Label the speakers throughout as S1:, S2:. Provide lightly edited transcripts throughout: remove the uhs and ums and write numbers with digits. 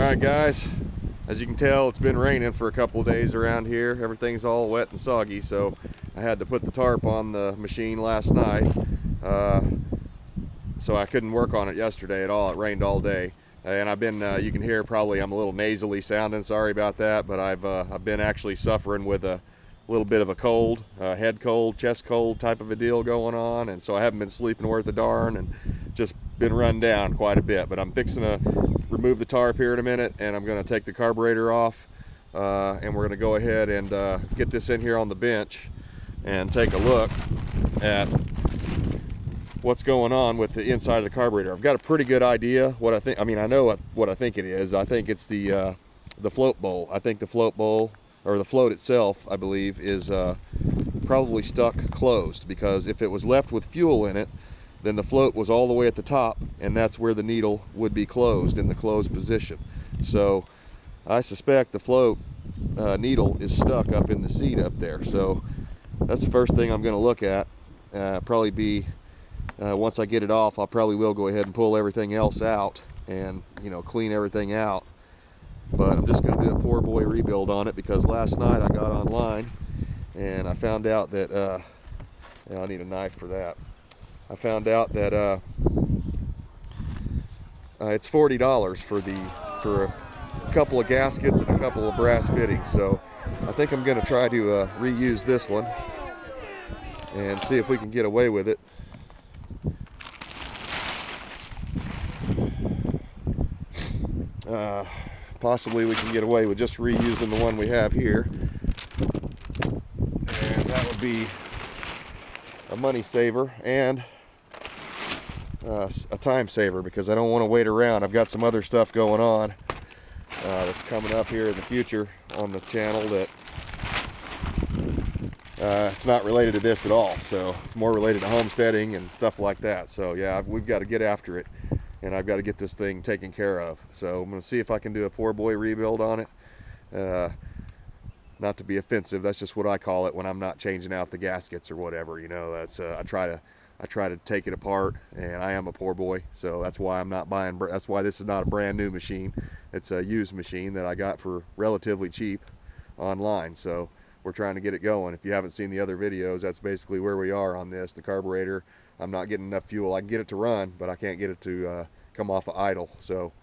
S1: Alright guys, as you can tell, it's been raining for a couple of days around here. Everything's all wet and soggy, so I had to put the tarp on the machine last night. So I couldn't work on it yesterday at all. It rained all day. And I've been, you can hear probably I'm a little nasally sounding, sorry about that, but I've been actually suffering with a little bit of a cold, head cold, chest cold type of a deal going on, and so I haven't been sleeping worth a darn and just been run down quite a bit. But I'm fixing to remove the tarp here in a minute, and I'm going to take the carburetor off, and we're going to go ahead and get this in here on the bench and take a look at what's going on with the inside of the carburetor. I've got a pretty good idea what I think. I mean, I know what I think it is. I think it's the float bowl. I think the float bowl, or the float itself, I believe, is probably stuck closed, because if it was left with fuel in it, then the float was all the way at the top, and that's where the needle would be closed, in the closed position. So I suspect the float needle is stuck up in the seat up there. So that's the first thing I'm going to look at. Probably be once I get it off, I probably will go ahead and pull everything else out and, you know, clean everything out. But I'm just going to do a poor boy rebuild on it, because last night I got online and I found out that yeah, I need a knife for that. I found out that it's $40 for a couple of gaskets and a couple of brass fittings. So I think I'm going to try to reuse this one and see if we can get away with it. Possibly we can get away with just reusing the one we have here, and that would be a money saver and a time saver, because I don't want to wait around. I've got some other stuff going on that's coming up here in the future on the channel that it's not related to this at all. So it's more related to homesteading and stuff like that. So yeah, we've got to get after it, and I've got to get this thing taken care of. So I'm going to see if I can do a poor boy rebuild on it. Not to be offensive, that's just what I call it when I'm not changing out the gaskets or whatever. You know, that's I try to take it apart, and I am a poor boy. So that's why I'm not buying. That's why this is not a brand new machine. It's a used machine that I got for relatively cheap online. So we're trying to get it going. If you haven't seen the other videos, that's basically where we are on this. The carburetor, I'm not getting enough fuel. I can get it to run, but I can't get it to come off of idle. So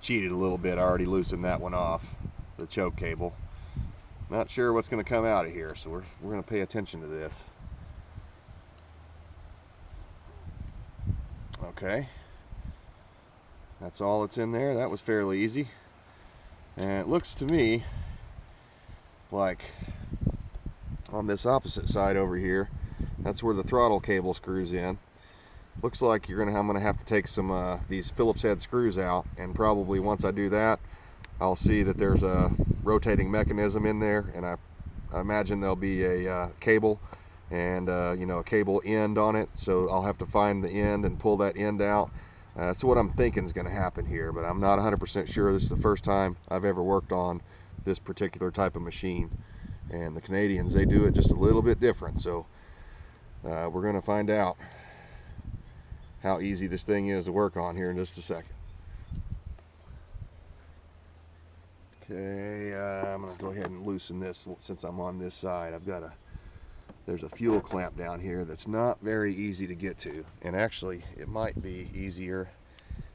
S1: cheated a little bit. I already loosened that one off, the choke cable. Not sure what's going to come out of here, so we're going to pay attention to this. Okay, that's all that's in there. That was fairly easy, and it looks to me like on this opposite side over here, that's where the throttle cable screws in. Looks like I'm gonna have to take some these Phillips head screws out, and probably once I do that, I'll see that there's a rotating mechanism in there, and I imagine there'll be a cable and you know, a cable end on it. So I'll have to find the end and pull that end out. That's what I'm thinking is going to happen here, but I'm not 100% sure. This is the first time I've ever worked on this particular type of machine, and the Canadians, they do it just a little bit different. So we're going to find out how easy this thing is to work on here in just a second. Okay, I'm going to go ahead and loosen this since I'm on this side. There's a fuel clamp down here that's not very easy to get to, and actually it might be easier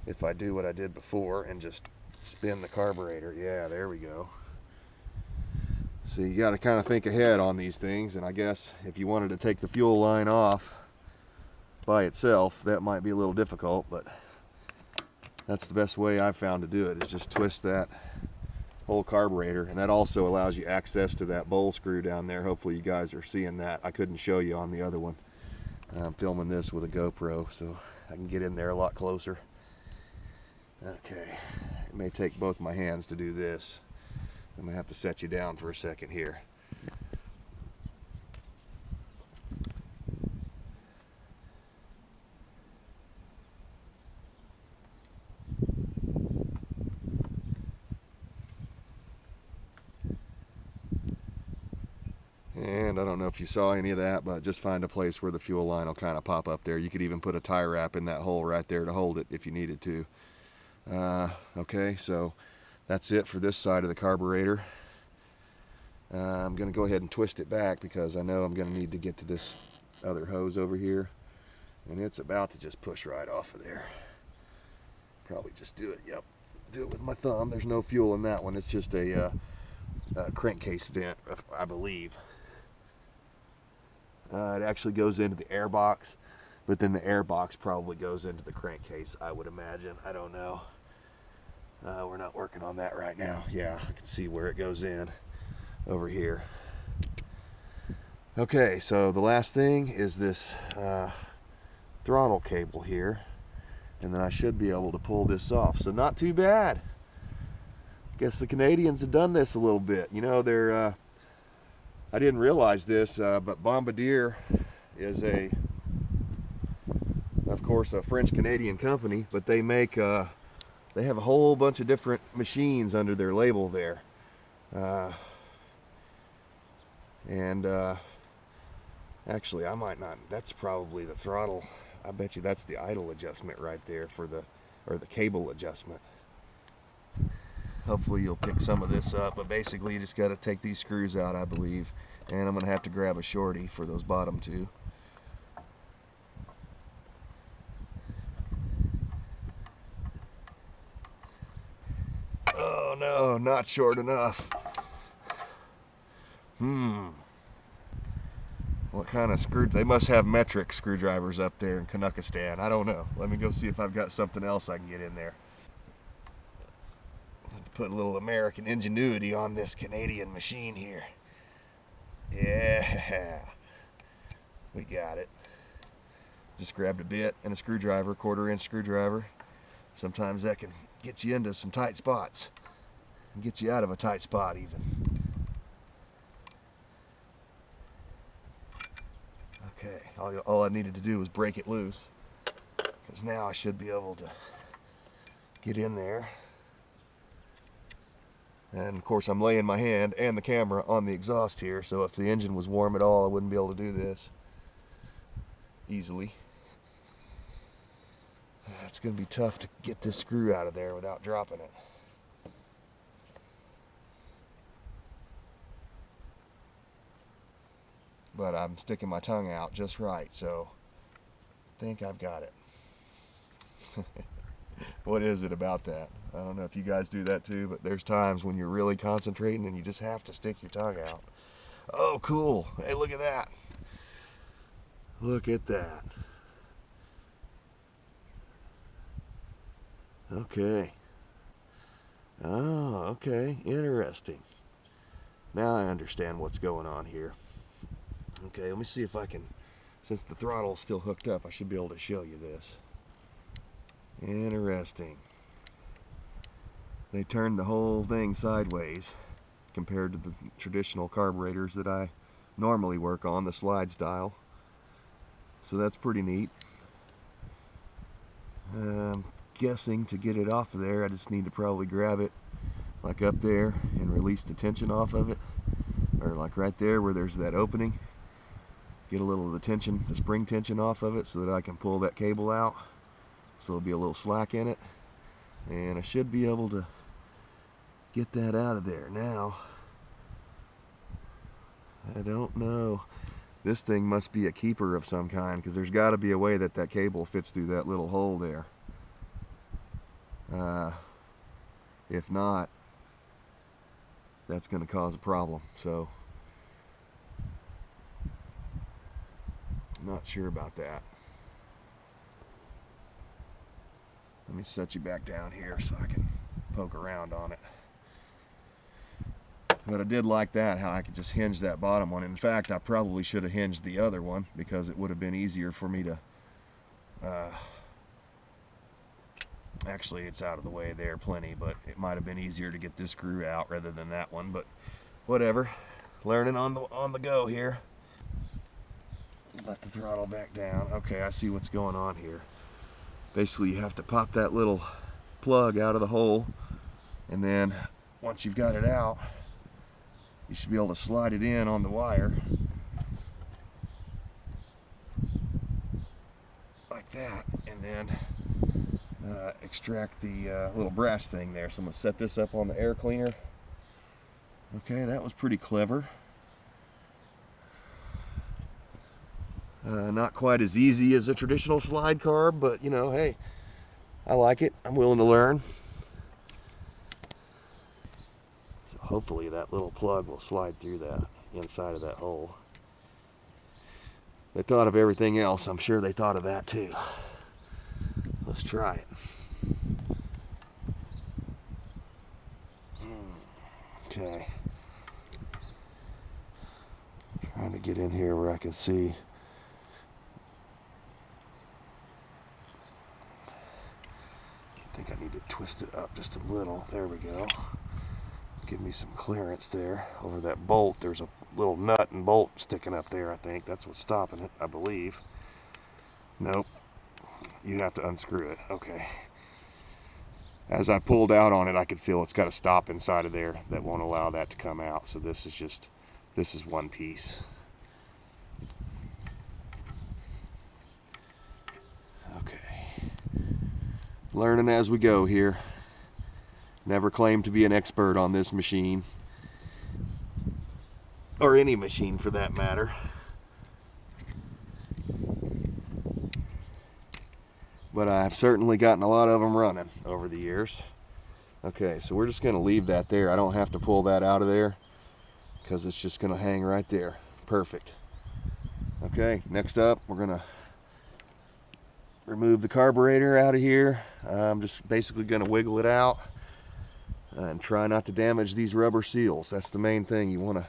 S1: if I do what I did before and just spin the carburetor. Yeah, there we go. So you got to kind of think ahead on these things, and I guess if you wanted to take the fuel line off by itself, that might be a little difficult, but that's the best way I've found to do it, is just twist that whole carburetor, and that also allows you access to that bowl screw down there. Hopefully you guys are seeing that. I couldn't show you on the other one. I'm filming this with a GoPro, so I can get in there a lot closer. Okay, it may take both my hands to do this. I'm gonna have to set you down for a second here. And I don't know if you saw any of that, but just find a place where the fuel line will kind of pop up there. You could even put a tie wrap in that hole right there to hold it if you needed to. Okay, so that's it for this side of the carburetor. I'm going to go ahead and twist it back because I know I'm going to need to get to this other hose over here. And it's about to just push right off of there. Probably just do it, yep. Do it with my thumb. There's no fuel in that one. It's just a crankcase vent, I believe. It actually goes into the air box, but then the air box probably goes into the crankcase, I would imagine. I don't know. We're not working on that right now. Yeah, I can see where it goes in over here. Okay, so the last thing is this throttle cable here, and then I should be able to pull this off. So not too bad. Guess the Canadians have done this a little bit. You know, they're I didn't realize this, but Bombardier is of course a French Canadian company, but they make they have a whole bunch of different machines under their label there, and actually I might not, that's probably the throttle. I bet you that's the idle adjustment right there for the, or the cable adjustment. Hopefully you'll pick some of this up, but basically you just got to take these screws out, I believe, and I'm going to have to grab a shorty for those bottom two. Oh no, not short enough. What kind of screw? They must have metric screwdrivers up there in Kazakhstan. I don't know. Let me go see if I've got something else I can get in there. Put a little American ingenuity on this Canadian machine here. Yeah, we got it. Just grabbed a bit and a screwdriver, 1/4-inch screwdriver. Sometimes that can get you into some tight spots and get you out of a tight spot even. Okay, all I needed to do was break it loose, because now I should be able to get in there. And of course I'm laying my hand and the camera on the exhaust here, so if the engine was warm at all I wouldn't be able to do this easily. It's going to be tough to get this screw out of there without dropping it. But I'm sticking my tongue out just right, so I think I've got it. What is it about that? I don't know if you guys do that too, but there's times when you're really concentrating and you just have to stick your tongue out. Oh, cool. Hey, look at that. Look at that. Okay. Oh, okay. Interesting. Now I understand what's going on here. Okay, let me see if I can, since the throttle's still hooked up, I should be able to show you this. Interesting. They turned the whole thing sideways compared to the traditional carburetors that I normally work on, the slide style. So that's pretty neat. I'm guessing to get it off of there I just need to probably grab it like up there and release the tension off of it, or like right there where there's that opening. Get a little of the tension, the spring tension off of it, so that I can pull that cable out. So there'll be a little slack in it, and I should be able to get that out of there. Now, I don't know. This thing must be a keeper of some kind, because there's got to be a way that that cable fits through that little hole there. If not, that's going to cause a problem. So, I'm not sure about that. Let me set you back down here so I can poke around on it. But I did like that, how I could just hinge that bottom one. In fact, I probably should have hinged the other one because it would have been easier for me to actually, it's out of the way there plenty, but it might have been easier to get this screw out rather than that one, but whatever. Learning on the go here. Let the throttle back down. Okay, I see what's going on here. Basically, you have to pop that little plug out of the hole, and then once you've got it out, you should be able to slide it in on the wire like that, and then extract the little brass thing there. So I'm going to set this up on the air cleaner. Okay, that was pretty clever. Not quite as easy as a traditional slide carb, but you know, hey, I like it. I'm willing to learn. So hopefully that little plug will slide through that inside of that hole. They thought of everything else. I'm sure they thought of that too. Let's try it. Okay. Trying to get in here where I can see. I think I need to twist it up just a little. There we go. Give me some clearance there. Over that bolt, there's a little nut and bolt sticking up there, I think. That's what's stopping it, I believe. Nope. You have to unscrew it. Okay. As I pulled out on it, I could feel it's got a stop inside of there that won't allow that to come out. So this is one piece. Okay. Learning as we go here. Never claimed to be an expert on this machine, or any machine for that matter. But I've certainly gotten a lot of them running over the years. Okay, so we're just going to leave that there. I don't have to pull that out of there because it's just going to hang right there. Perfect. Okay, next up we're going to remove the carburetor out of here. I'm just basically going to wiggle it out and try not to damage these rubber seals. That's the main thing. You want to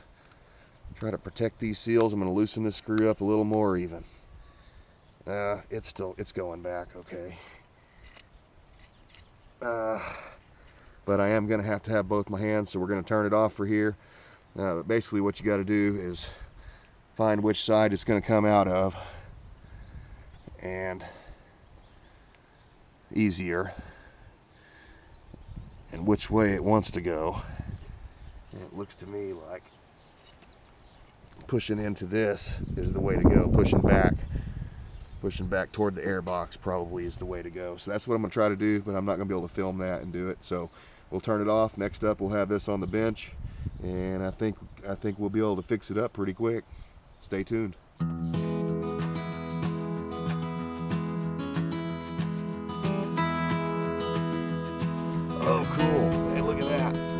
S1: try to protect these seals. I'm going to loosen this screw up a little more even. It's going back okay. But I am going to have both my hands, so we're going to turn it off for here. But basically what you got to do is find which side it's going to come out of, and easier, and which way it wants to go. And it looks to me like pushing into this is the way to go. Pushing back toward the air box probably is the way to go. So that's what I'm going to try to do, but I'm not going to be able to film that and do it. So we'll turn it off. Next up, we'll have this on the bench, and I think we'll be able to fix it up pretty quick. Stay tuned. Oh, cool. Hey, look at that.